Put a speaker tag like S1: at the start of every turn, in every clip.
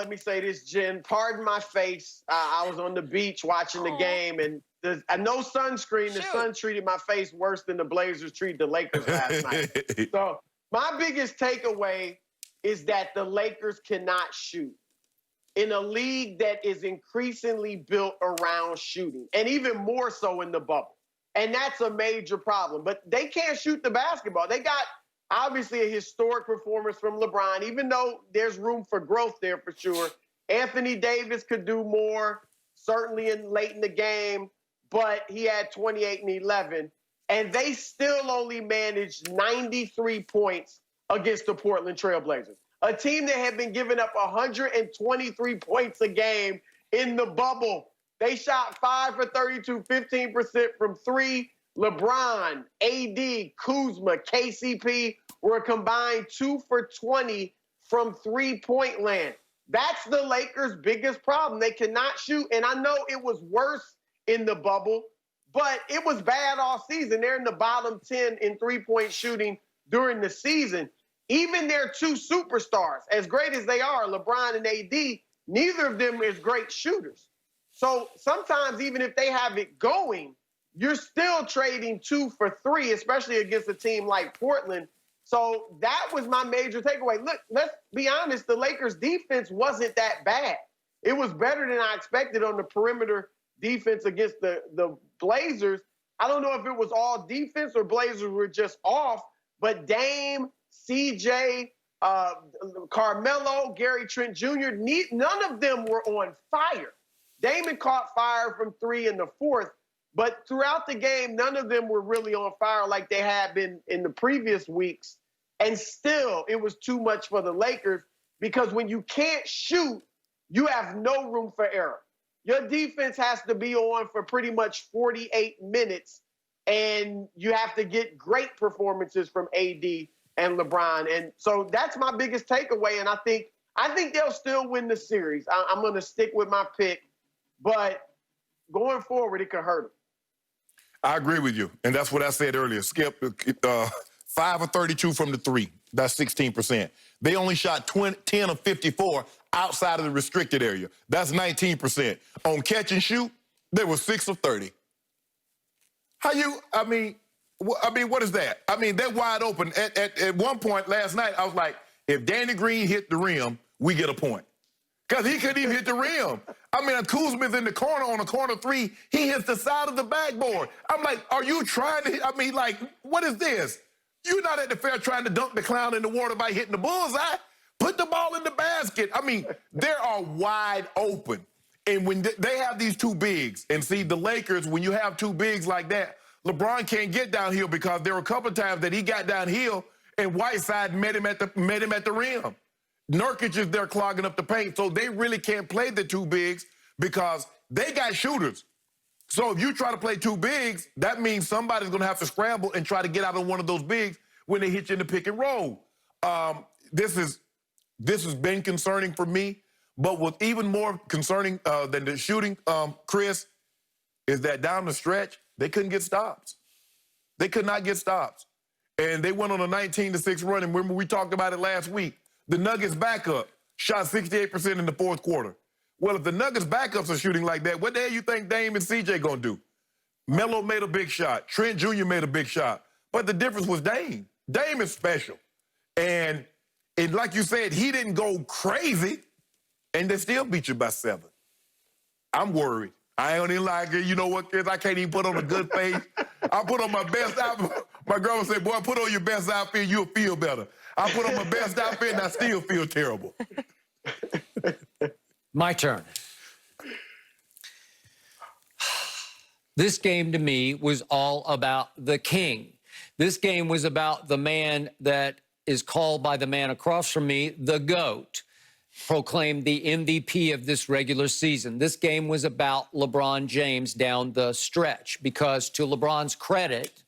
S1: let me say this, Jen. Pardon my face. I was on the beach watching the game, and no sunscreen. The sun treated my face worse than the Blazers treated the Lakers last night. So my biggest takeaway is that the Lakers cannot shoot in a league that is increasingly built around shooting, and even more so in the bubble. And that's a major problem. But they can't shoot the basketball. They got, obviously, a historic performance from LeBron, even though there's room for growth there for sure. Anthony Davis could do more, certainly late in the game, but he had 28 and 11. And they still only managed 93 points against the Portland Trail Blazers, a team that had been giving up 123 points a game in the bubble. They shot 5 for 32, 15% from three. LeBron, AD, Kuzma, KCP were a combined 2 for 20 from three-point land. That's the Lakers' biggest problem. They cannot shoot, and I know it was worse in the bubble, but it was bad all season. They're in the bottom 10 in three-point shooting during the season. Even their two superstars, as great as they are, LeBron and AD, neither of them is great shooters. So sometimes even if they have it going, you're still trading 2 for 3, especially against a team like Portland. So that was my major takeaway. Look, let's be honest, the Lakers' defense wasn't that bad. It was better than I expected on the perimeter defense against the Blazers. I don't know if it was all defense or Blazers were just off, but Dame, CJ, Carmelo, Gary Trent Jr., none of them were on fire. Damon caught fire from 3 in the fourth, but throughout the game, none of them were really on fire like they had been in the previous weeks. And still, it was too much for the Lakers because when you can't shoot, you have no room for error. Your defense has to be on for pretty much 48 minutes, and you have to get great performances from AD and LeBron. And so that's my biggest takeaway, and I think they'll still win the series. I'm going to stick with my pick. But going forward, it could hurt them.
S2: I agree with you, and that's what I said earlier. Skip, 5 of 32 from the three. That's 16%. They only shot 10 of 54 outside of the restricted area. That's 19%. On catch and shoot, they were 6 of 30. I mean, what is that? I mean, they're wide open. At one point last night, I was like, if Danny Green hit the rim, we get a point. Because he couldn't even hit the rim. I mean, Kuzma's in the corner on a corner three. He hits the side of the backboard. I'm like, are you trying to, I mean, like, what is this? You're not at the fair trying to dunk the clown in the water by hitting the bullseye. Put the ball in the basket. I mean, they are wide open. And when they have these two bigs, and see, the Lakers, when you have two bigs like that, LeBron can't get downhill because there were a couple of times that he got downhill and Whiteside met him at the rim. Nurkic is there clogging up the paint, so they really can't play the two bigs because they got shooters. So if you try to play two bigs, that means somebody's going to have to scramble and try to get out on one of those bigs when they hit you in the pick and roll. This has been concerning for me, but what's even more concerning than the shooting, Chris, is that down the stretch, they couldn't get stops. They could not get stops. And they went on a 19-6 run, and remember we talked about it last week. The Nuggets backup shot 68% in the fourth quarter. Well, if the Nuggets backups are shooting like that, what the hell you think Dame and CJ gonna do? Melo made a big shot. Trent Jr. made a big shot. But the difference was Dame. Dame is special. And like you said, he didn't go crazy, and they still beat you by 7. I'm worried. I ain't even like it. You know what, kids? I can't even put on a good face. I put on my best outfit. My girl said, boy, put on your best outfit, you'll feel better. I put on my best outfit, and I still feel terrible.
S3: My turn. This game to me was all about the king. This game was about the man that is called by the man across from me the GOAT, proclaimed the MVP of this regular season. This game was about LeBron James down the stretch because, to LeBron's credit,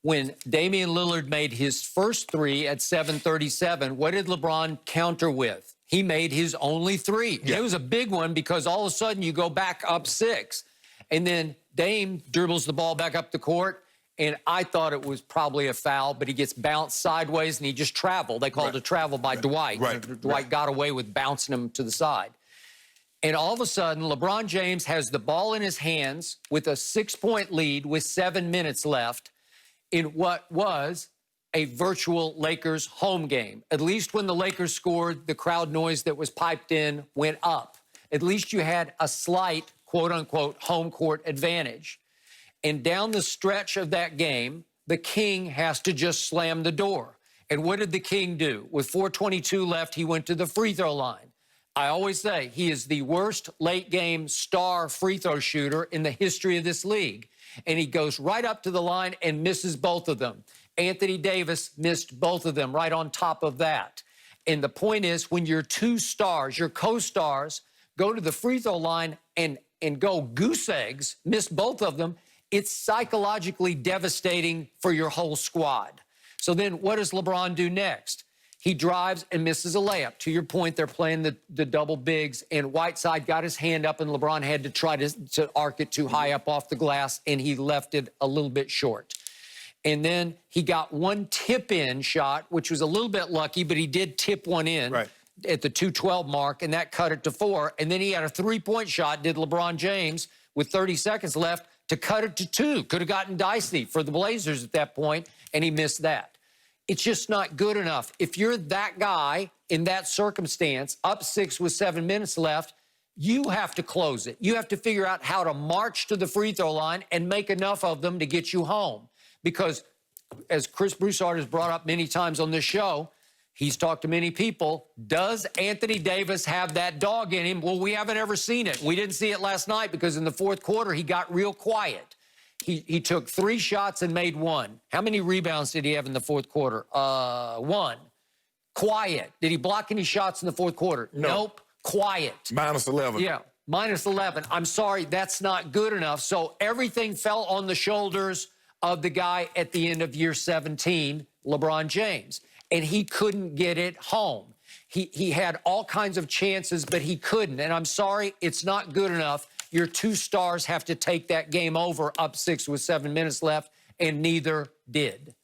S3: when Damian Lillard made his first three at 7:37, what did LeBron counter with? He made his only three. Yeah. It was a big one because all of a sudden you go back up 6. And then Dame dribbles the ball back up the court, and I thought it was probably a foul, but he gets bounced sideways, and he just traveled. They called it a travel by Dwight. Dwight got away with bouncing him to the side. And all of a sudden, LeBron James has the ball in his hands with a 6-point lead with 7 minutes left in what was a virtual Lakers home game. At least when the Lakers scored, the crowd noise that was piped in went up. At least you had a slight, quote-unquote, home court advantage. And down the stretch of that game, the King has to just slam the door. And what did the King do? With 4:22 left, he went to the free throw line. I always say he is the worst late-game star free throw shooter in the history of this league. And he goes right up to the line and misses both of them. Anthony Davis missed both of them right on top of that. And the point is, when your two stars, your co-stars, go to the free throw line and go goose eggs, miss both of them, it's psychologically devastating for your whole squad. So then what does LeBron do next? He drives and misses a layup. To your point, they're playing the double bigs, and Whiteside got his hand up, and LeBron had to try to arc it too high up off the glass, and he left it a little bit short. And then he got one tip-in shot, which was a little bit lucky, but he did tip one in at the 2:12 mark, and that cut it to 4. And then he had a 3-point shot, did LeBron James, with 30 seconds left, to cut it to 2. Could have gotten dicey for the Blazers at that point, and he missed that. It's just not good enough. If you're that guy in that circumstance, up 6 with 7 minutes left, you have to close it. You have to figure out how to march to the free throw line and make enough of them to get you home. Because, as Chris Broussard has brought up many times on this show, he's talked to many people, does Anthony Davis have that dog in him? Well, we haven't ever seen it. We didn't see it last night because in the fourth quarter, he got real quiet. He took 3 shots and made 1. How many rebounds did he have in the fourth quarter? 1. Quiet. Did he block any shots in the fourth quarter?
S2: No.
S3: Nope. Quiet.
S2: -11.
S3: Yeah, -11. I'm sorry, that's not good enough. So everything fell on the shoulders of the guy at the end of year 17, LeBron James. And he couldn't get it home. He had all kinds of chances, but he couldn't. And I'm sorry, it's not good enough. Your 2 stars have to take that game over up 6 with 7 minutes left, and neither did.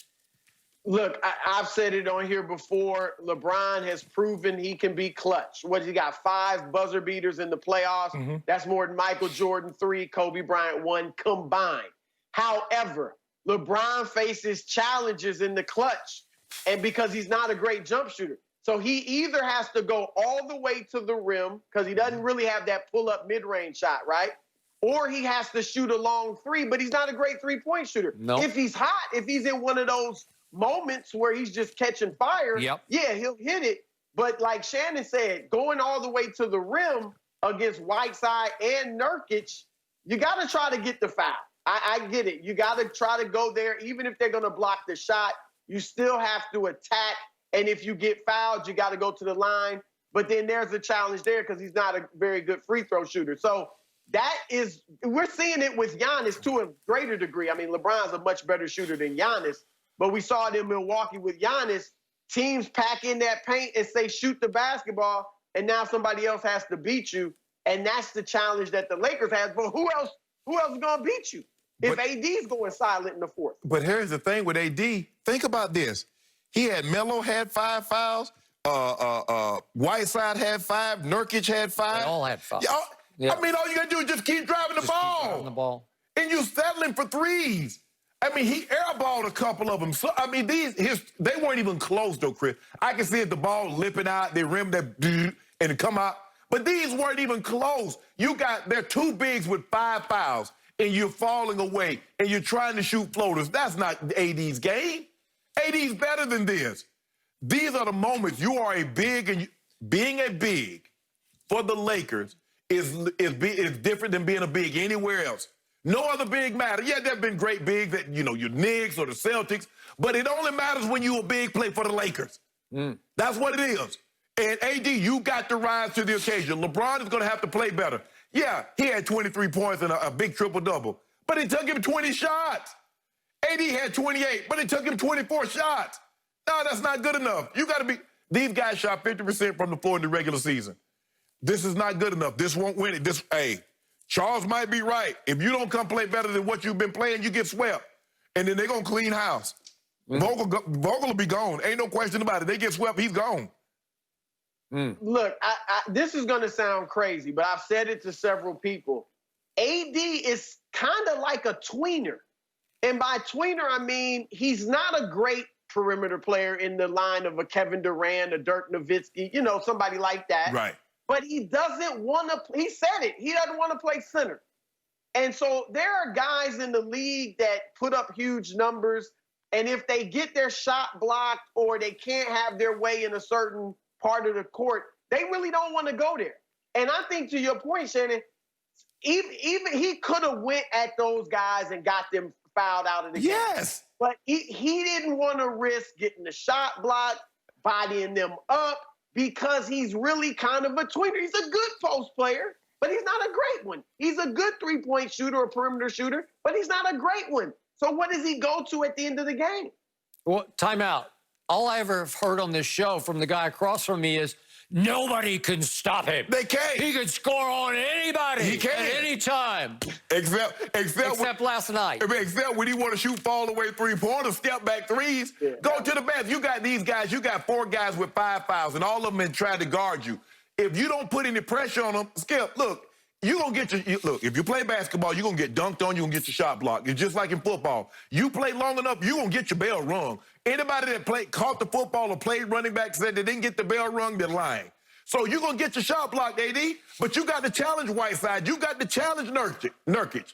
S1: Look, I've said it on here before. LeBron has proven he can be clutch. What, he got 5 buzzer beaters in the playoffs? That's more than Michael Jordan 3, Kobe Bryant 1 combined. However, LeBron faces challenges in the clutch, and because he's not a great jump shooter. So he either has to go all the way to the rim because he doesn't really have that pull-up mid-range shot, right? Or he has to shoot a long 3, but he's not a great 3-point shooter.
S3: Nope.
S1: If he's hot, if he's in one of those moments where he's just catching fire, yeah, he'll hit it. But like Shannon said, going all the way to the rim against Whiteside and Nurkic, you got to try to get the foul. I get it. You got to try to go there. Even if they're going to block the shot, you still have to attack. And if you get fouled, you got to go to the line. But then there's a challenge there because he's not a very good free throw shooter. So that is, we're seeing it with Giannis to a greater degree. I mean, LeBron's a much better shooter than Giannis. But we saw it in Milwaukee with Giannis. Teams pack in that paint and say, shoot the basketball. And now somebody else has to beat you. And that's the challenge that the Lakers have. But who else is going to beat you if AD's going silent in the fourth?
S2: But here's the thing with AD. Think about this. He had Melo had 5 fouls. Whiteside had 5. Nurkic had 5.
S3: They all had 5.
S2: Yeah. I mean, all you got to do is just keep driving the ball.
S3: Keep driving the ball.
S2: And you settling for 3s. I mean, he airballed a couple of them. So, I mean, they weren't even close, though, Chris. I can see the ball lipping out. They rim that and it come out. But these weren't even close. They're 2 bigs with 5 fouls, and you're falling away, and you're trying to shoot floaters. That's not AD's game. AD's better than this. These are the moments you are a big, and being a big for the Lakers is different than being a big anywhere else. No other big matter. Yeah, there have been great bigs that, your Knicks or the Celtics, but it only matters when you a big play for the Lakers. That's what it is. And AD, you got to rise to the occasion. LeBron is going to have to play better. Yeah, he had 23 points and a big triple-double, but it took him 20 shots. AD had 28, but it took him 24 shots. No, that's not good enough. You got to be. These guys shot 50% from the floor in the regular season. This is not good enough. This won't win it. Charles might be right. If you don't come play better than what you've been playing, you get swept. and then they're going to clean house. Vogel will be gone. Ain't no question about it. They get swept, he's gone.
S1: Look, this is going to sound crazy, but I've said it to several people. AD is kind of like a tweener. And by tweener, I mean he's not a great perimeter player in the line of a Kevin Durant, a Dirk Nowitzki, you know, somebody like that.
S2: Right.
S1: But he doesn't want to, he said it, he doesn't want to play center. And so there are guys in the league that put up huge numbers, and if they get their shot blocked or they can't have their way in a certain part of the court, they really don't want to go there. And I think to your point, Shannon, even he could have went at those guys and got them fouled out of the game.
S2: Yes.
S1: But he didn't want to risk getting the shot blocked, bodying them up, because he's really kind of a tweener. He's a good post player, but he's not a great one. He's a good three-point shooter or perimeter shooter, but he's not a great one. So what does he go to at the end of the game?
S3: Well, timeout. All I ever have heard on this show from the guy across from me is nobody can stop him.
S2: They can't.
S3: He can score on anybody.
S2: He can.
S3: At any time.
S2: Except
S3: last night.
S2: Except when he want to shoot fall away three-pointers, step back threes. Yeah. Go to the basket. You got these guys. You got 4 guys with 5 fouls, and all of them been trying to guard you. If you don't put any pressure on them, Skip, look, you're going to get look, if you play basketball, you're going to get dunked on, you're going to get your shot blocked. It's just like in football. You play long enough, you're going to get your bell rung. Anybody that caught the football or played running back said they didn't get the bell rung, they're lying. So you're going to get your shot blocked, AD, but you got to challenge Whiteside. You got to challenge Nurkic.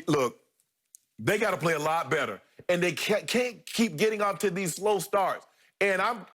S2: Look, they got to play a lot better, and they can't keep getting off to these slow starts. And I'm